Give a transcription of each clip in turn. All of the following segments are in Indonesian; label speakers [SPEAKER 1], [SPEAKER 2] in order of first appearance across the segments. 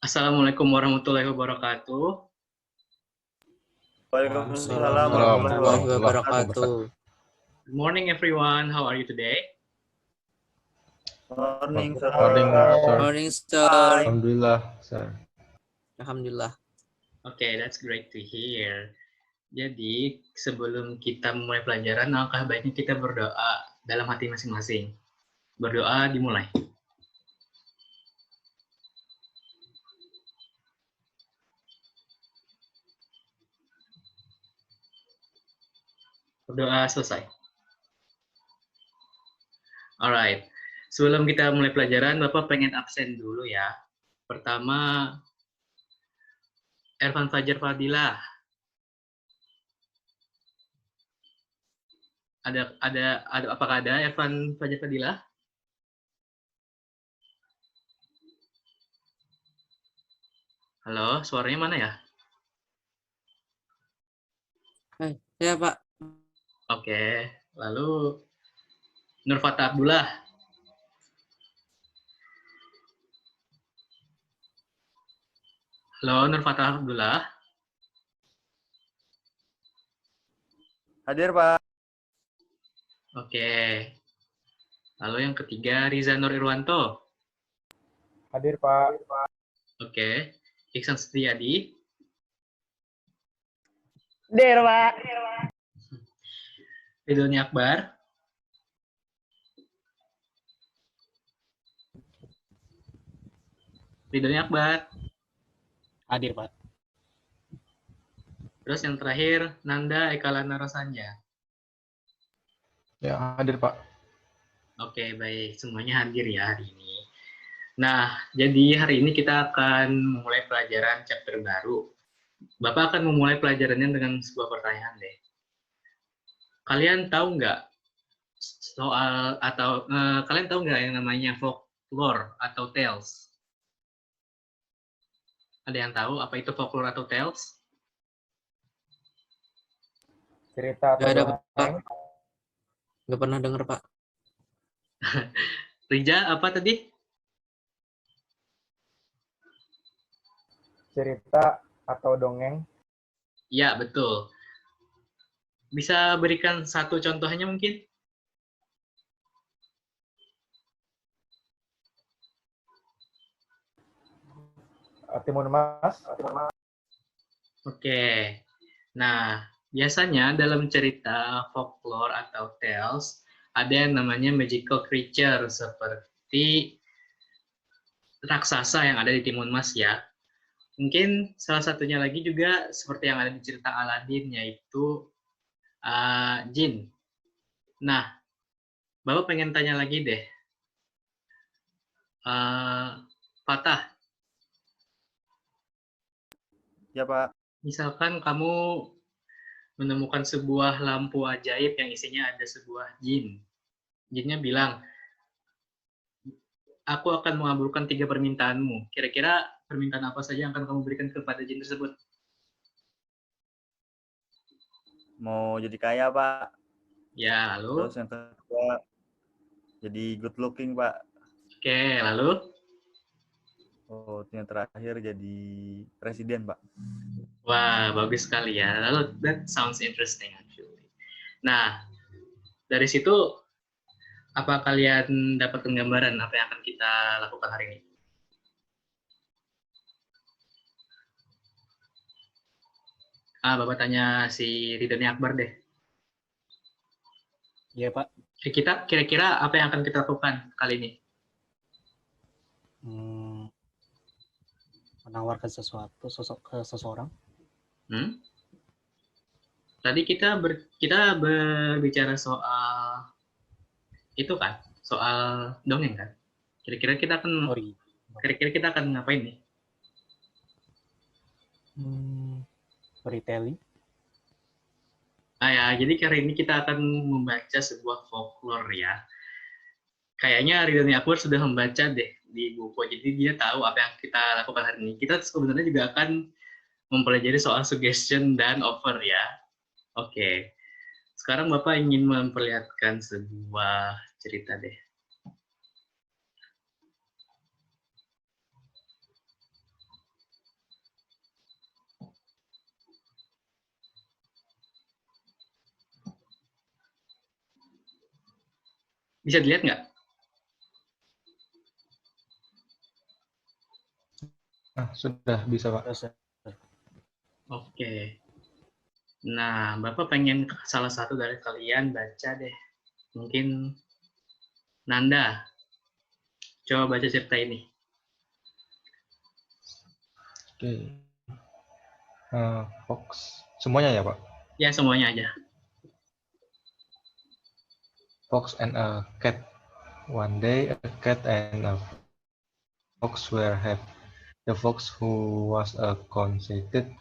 [SPEAKER 1] Assalamualaikum warahmatullahi wabarakatuh.
[SPEAKER 2] Waalaikumsalam
[SPEAKER 3] Warahmatullahi
[SPEAKER 2] warahmatullahi
[SPEAKER 3] wabarakatuh.
[SPEAKER 1] Good morning, everyone. How are you today?
[SPEAKER 2] Morning, sir.
[SPEAKER 3] Morning, sir.
[SPEAKER 4] Morning, sir.
[SPEAKER 3] Alhamdulillah, sir.
[SPEAKER 4] Alhamdulillah.
[SPEAKER 1] Okay, that's great to hear. Jadi, sebelum kita memulai pelajaran, alangkah baiknya kita berdoa dalam hati masing-masing. Berdoa dimulai. Berdoa selesai. Alright. Sebelum kita mulai pelajaran, Bapak pengen absen dulu ya. Pertama, Ervan Fajar Fadilah. Apakah ada Ervan Fajar Fadilah? Halo, suaranya mana ya?
[SPEAKER 4] Ya, Pak.
[SPEAKER 1] Oke, lalu Nurfata Abdullah. Halo, Nurfata Abdullah.
[SPEAKER 2] Hadir, Pak.
[SPEAKER 1] Oke. Lalu yang ketiga, Riza Nur Irwanto.
[SPEAKER 5] Hadir, Pak.
[SPEAKER 1] Oke. Iksan Setiadi.
[SPEAKER 5] Hadir, Pak.
[SPEAKER 1] Ridhoni Akbar. Ridhoni Akbar.
[SPEAKER 5] Hadir, Pak.
[SPEAKER 1] Terus yang terakhir, Nanda Ekalana Rosanja.
[SPEAKER 3] Ya, hadir, Pak.
[SPEAKER 1] Oke, baik. Semuanya hadir ya hari ini. Nah, jadi hari ini kita akan memulai pelajaran chapter baru. Bapak akan memulai pelajarannya dengan sebuah pertanyaan deh. Kalian tahu nggak kalian tahu nggak yang namanya folklore atau tales? Ada yang tahu apa itu folklore atau tales?
[SPEAKER 5] Cerita atau
[SPEAKER 4] Nggak ada,
[SPEAKER 5] dongeng?
[SPEAKER 4] Pak. Nggak pernah dengar, Pak.
[SPEAKER 1] Rija, apa tadi?
[SPEAKER 5] Cerita atau dongeng?
[SPEAKER 1] Ya, betul. Bisa berikan satu contohnya mungkin?
[SPEAKER 5] Timun Mas?
[SPEAKER 1] Oke. Nah, biasanya dalam cerita folklore atau tales ada yang namanya magical creature seperti raksasa yang ada di Timun Mas ya. Mungkin salah satunya lagi juga seperti yang ada di cerita Aladin, yaitu jin. Nah, Bapak pengen tanya lagi deh. Fatah,
[SPEAKER 2] Ya, Pak.
[SPEAKER 1] misalkan kamu menemukan sebuah lampu ajaib yang isinya ada sebuah jin. Jinnya bilang, aku akan mengabulkan 3 permintaanmu. Kira-kira permintaan apa saja yang akan kamu berikan kepada jin tersebut?
[SPEAKER 2] Mau jadi kaya, Pak.
[SPEAKER 1] Ya, lalu?
[SPEAKER 2] Terus yang kedua, jadi good looking, Pak.
[SPEAKER 1] Oke, lalu?
[SPEAKER 2] Oh, yang terakhir jadi presiden, Pak.
[SPEAKER 1] Wah, bagus sekali ya. Lalu, that sounds interesting actually. Nah, dari situ, apa kalian dapat gambaran apa yang akan kita lakukan hari ini? Bapak tanya si Ridhoni Akbar deh.
[SPEAKER 5] Iya, Pak.
[SPEAKER 1] Kita kira-kira apa yang akan kita lakukan kali ini?
[SPEAKER 5] Menawarkan sesuatu ke seseorang.
[SPEAKER 1] Tadi kita berbicara soal itu kan, soal dongeng kan. Kira-kira kita akan ngapain nih?
[SPEAKER 5] Storytelling.
[SPEAKER 1] Ya, jadi hari ini kita akan membaca sebuah folklore ya. Kayaknya Ridhoni Akbar sudah membaca deh di buku, jadi dia tahu apa yang kita lakukan hari ini. Kita sebenarnya juga akan mempelajari soal suggestion dan offer ya. Oke. Sekarang Bapak ingin memperlihatkan sebuah cerita deh. Bisa dilihat nggak?
[SPEAKER 3] Nah, sudah bisa, Pak.
[SPEAKER 5] Terus,
[SPEAKER 1] Oke. Nah, Bapak pengen salah satu dari kalian baca deh. Mungkin Nanda, coba baca cerita ini.
[SPEAKER 3] Oke. Fox. Semuanya ya, Pak?
[SPEAKER 1] Ya, semuanya aja.
[SPEAKER 3] Fox and a cat. One day, a cat and a fox were happy. The fox, who was a conceited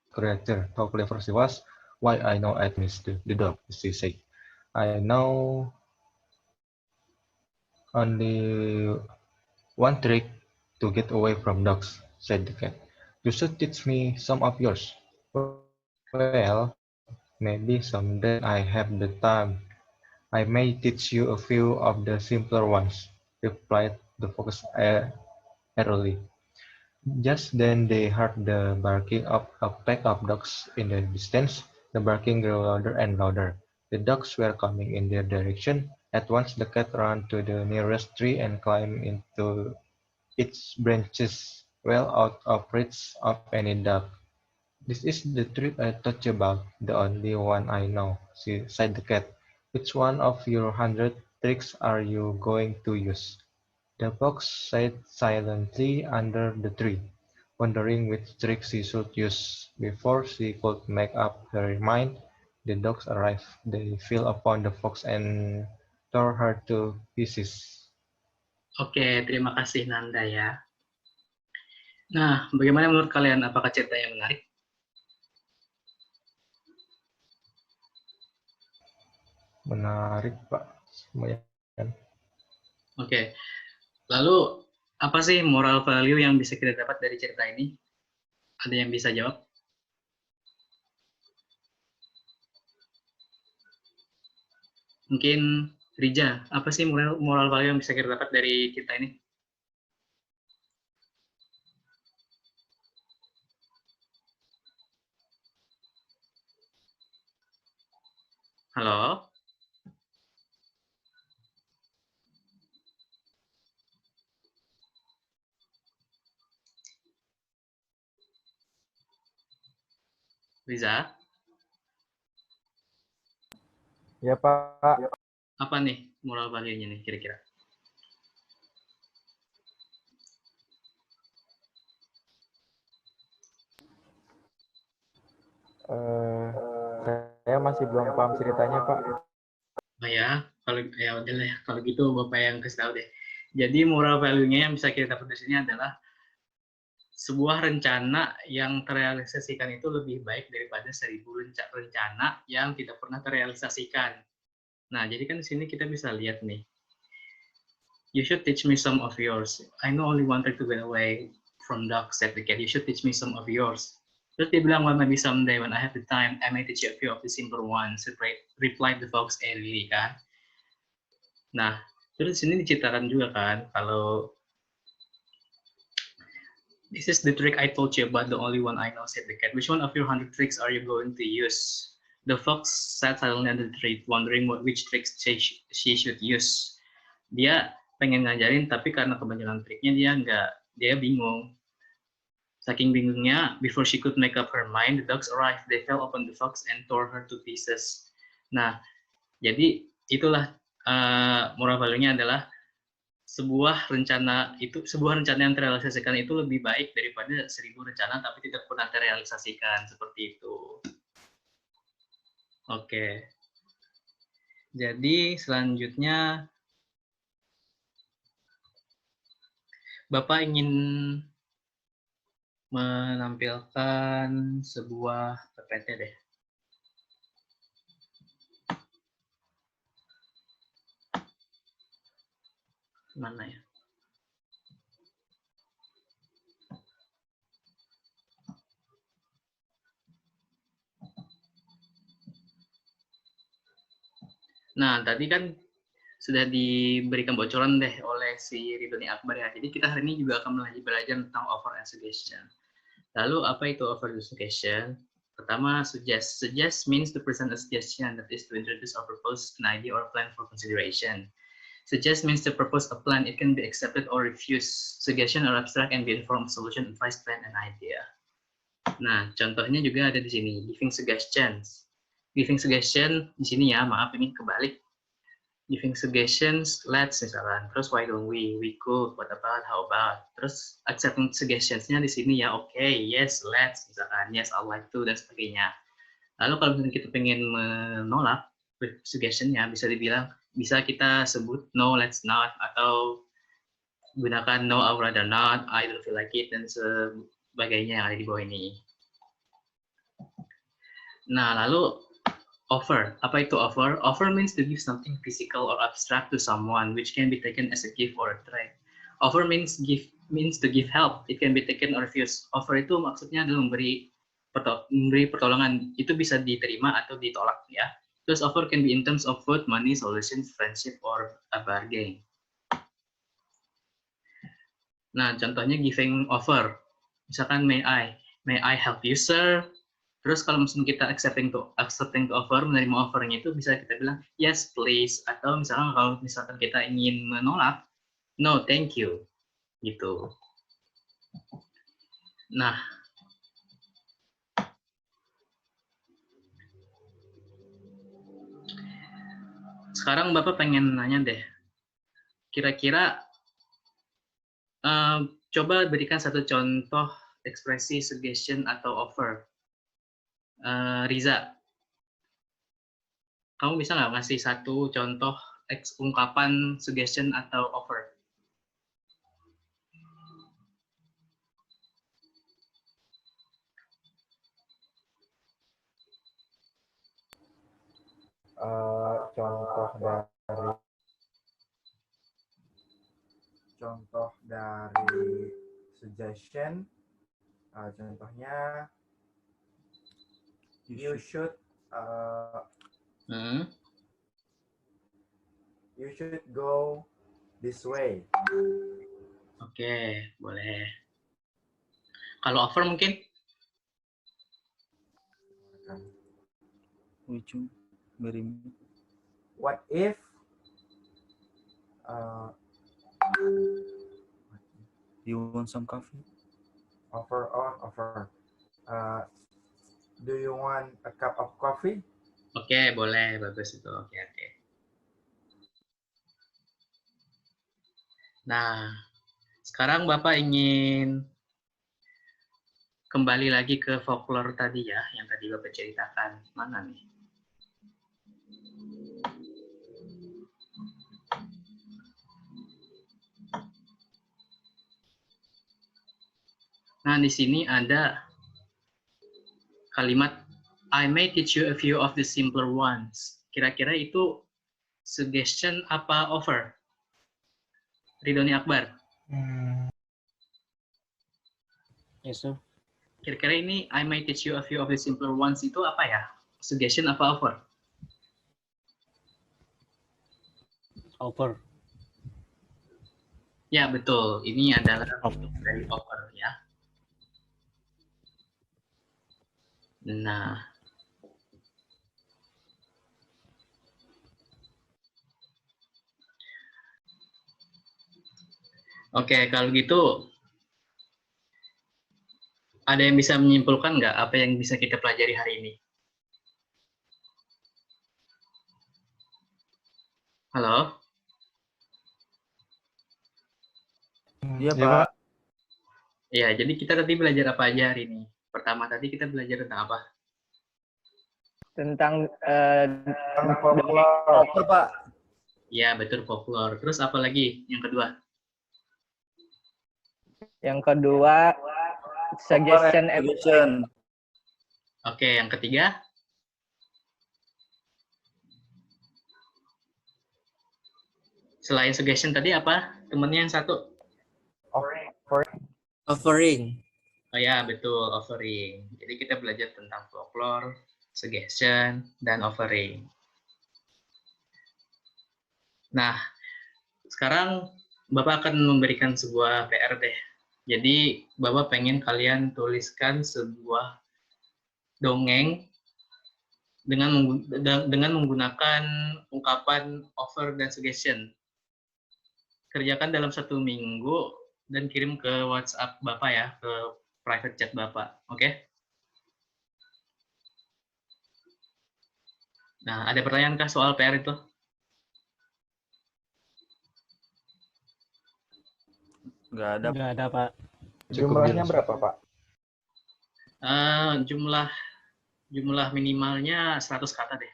[SPEAKER 3] creature, how clever she was. Why, I know I missed the dog, she said. I know only one trick to get away from dogs, said the cat. You should teach me some of yours. Well, maybe someday I have the time. I may teach you a few of the simpler ones, replied the fox airily. Just then they heard the barking of a pack of dogs in the distance. The barking grew louder and louder. The dogs were coming in their direction. At once the cat ran to the nearest tree and climbed into its branches, well out of reach of any dog. This is the trick I taught you about, the only one I know, sighed the cat. Which one of your 100 tricks are you going to use? The fox sat silently under the tree, wondering which trick she should use. Before she could make up her mind, the dogs arrived. They fell upon the fox and tore her to pieces.
[SPEAKER 1] Oke, terima kasih Nanda ya. Nah, bagaimana menurut kalian? Apakah cerita yang menarik?
[SPEAKER 3] Menarik, Pak. Semuanya.
[SPEAKER 1] Oke, lalu apa sih moral value yang bisa kita dapat dari cerita ini? Ada yang bisa jawab? Mungkin Rija, apa sih moral value yang bisa kita dapat dari cerita ini? Halo? Riza?
[SPEAKER 5] ya Pak.
[SPEAKER 1] Apa nih moral value-nya nih kira-kira?
[SPEAKER 5] Saya masih belum paham ceritanya Pak.
[SPEAKER 1] Oh ya, kalau ya udahlah ya, kalau gitu Bapak yang kasih tahu deh. Jadi moral value-nya yang bisa kita dapat dari sini adalah sebuah rencana yang terrealisasikan itu lebih baik daripada 1000 rencana yang tidak pernah terrealisasikan. Nah, jadi kan di sini kita bisa lihat nih. You should teach me some of yours. I know only one trick to get away from dogs, said the cat. You should teach me some of yours. Terus dia bilang, well, maybe someday when I have the time, I may teach you a few of the simpler ones, replied the fox airily, kan. Nah, terus di sini diceritakan juga kan, kalau this is the trick I told you about, the only one I know, said the cat. Which one of your 100 tricks are you going to use? The fox sat silently under the tree, wondering which tricks she should use. Dia pengen ngajarin, tapi karena kebanyakan triknya dia bingung. Saking bingungnya, before she could make up her mind, the dogs arrived. They fell upon the fox and tore her to pieces. Nah, jadi itulah moral value-nya adalah sebuah rencana yang terrealisasikan itu lebih baik daripada 1000 rencana tapi tidak pernah terrealisasikan, seperti itu. Oke. Jadi selanjutnya Bapak ingin menampilkan sebuah PPT deh. Mana ya? Nah, tadi kan sudah diberikan bocoran deh oleh si Ridhoni Akbar ya. Jadi kita hari ini juga akan belajar tentang over suggestion. Lalu apa itu over suggestion? Pertama, suggest. Suggest means to present a suggestion, that is to introduce or propose an idea or plan for consideration. Suggest means to propose a plan. It can be accepted or refused. Suggestion or abstract and be informed solution, advice, plan, and idea. Nah, contohnya juga ada di sini, giving suggestions. Giving suggestion di sini ya, maaf ini kebalik. Giving suggestions, let's misalkan. Terus why don't we could, what about, how about. Terus accepting suggestionsnya di sini ya, okay, yes, let's misalkan, yes, I'd like to, dan sebagainya. Lalu kalau misalnya kita pengen menolak suggestionnya, bisa kita sebut no, let's not, atau gunakan no, I'd rather not, I don't feel like it, dan sebagainya yang ada di bawah ini. Nah, lalu offer. Apa itu offer? Offer means to give something physical or abstract to someone, which can be taken as a gift or a trade. Offer means to give help. It can be taken or refused. Offer itu maksudnya adalah memberi pertolongan. Itu bisa diterima atau ditolak ya. Terus offer can be in terms of food, money, solutions, friendship, or a bargain. Nah, contohnya giving offer. Misalkan may I help you, sir? Terus kalau misalnya kita accepting to offer, menerima offernya itu bisa kita bilang yes please, atau misalkan kalau misalkan kita ingin menolak, no thank you, gitu. Nah, sekarang Bapak pengen nanya deh, kira-kira coba berikan satu contoh ekspresi suggestion atau offer. Riza, kamu bisa nggak ngasih satu contoh ungkapan suggestion atau offer?
[SPEAKER 5] Contoh dari suggestion, contohnya you should go this way.
[SPEAKER 1] Oke, boleh. Kalau offer mungkin?
[SPEAKER 2] Ujung berimu.
[SPEAKER 5] What if
[SPEAKER 2] You want some coffee?
[SPEAKER 5] offer. Do you want a cup of coffee?
[SPEAKER 1] Oke, boleh, bagus itu. Oke. Nah, sekarang Bapak ingin kembali lagi ke folklore tadi ya, yang tadi Bapak ceritakan. Mana nih? Nah, di sini ada kalimat I may teach you a few of the simpler ones. Kira-kira itu suggestion apa offer? Ridhoni Akbar.
[SPEAKER 4] Yes, sir.
[SPEAKER 1] Kira-kira ini I may teach you a few of the simpler ones itu apa ya? Suggestion apa offer?
[SPEAKER 4] Offer.
[SPEAKER 1] Ya, betul. Ini adalah dari offer ya. Nah, oke, kalau gitu ada yang bisa menyimpulkan nggak apa yang bisa kita pelajari hari ini? Halo?
[SPEAKER 2] Iya,
[SPEAKER 3] Ya,
[SPEAKER 2] Pak.
[SPEAKER 1] Ya, jadi kita tadi belajar apa aja hari ini? Pertama tadi kita belajar tentang apa?
[SPEAKER 6] Tentang
[SPEAKER 2] Offer, Pak.
[SPEAKER 1] Ya, betul, folklore. Terus apa lagi yang kedua?
[SPEAKER 6] yang kedua suggestion
[SPEAKER 2] Suggestion.
[SPEAKER 1] Oke, yang ketiga? Selain suggestion tadi apa? Temennya yang satu?
[SPEAKER 4] Offering.
[SPEAKER 1] Oh ya, betul, offering. Jadi kita belajar tentang folklore, suggestion, dan offering. Nah, sekarang Bapak akan memberikan sebuah PR deh. Jadi, Bapak pengen kalian tuliskan sebuah dongeng dengan menggunakan ungkapan offer dan suggestion. Kerjakan dalam 1 minggu dan kirim ke WhatsApp Bapak ya, ke private chat Bapak. Oke? Nah, ada pertanyaan kah soal PR itu?
[SPEAKER 2] Nggak ada.
[SPEAKER 4] Nggak ada, Pak.
[SPEAKER 5] Jumlahnya berapa, Pak?
[SPEAKER 1] Jumlah minimalnya 100 kata deh.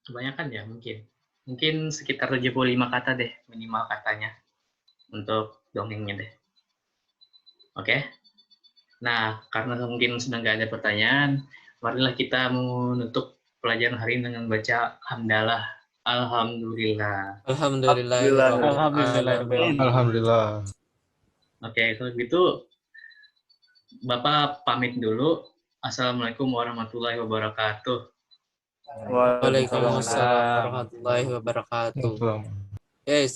[SPEAKER 1] Kebanyakan ya mungkin. Mungkin sekitar 75 kata deh minimal katanya untuk dongengnya deh. Oke? Nah, karena mungkin sudah nggak ada pertanyaan, marilah kita menutup pelajaran hari ini dengan baca hamdalah. Alhamdulillah.
[SPEAKER 4] Alhamdulillah.
[SPEAKER 3] Alhamdulillah.
[SPEAKER 1] Oke, kalau gitu Bapak pamit dulu. Assalamualaikum warahmatullahi wabarakatuh.
[SPEAKER 4] Waalaikumsalam warahmatullahi wabarakatuh.
[SPEAKER 3] Belum.
[SPEAKER 4] Ya,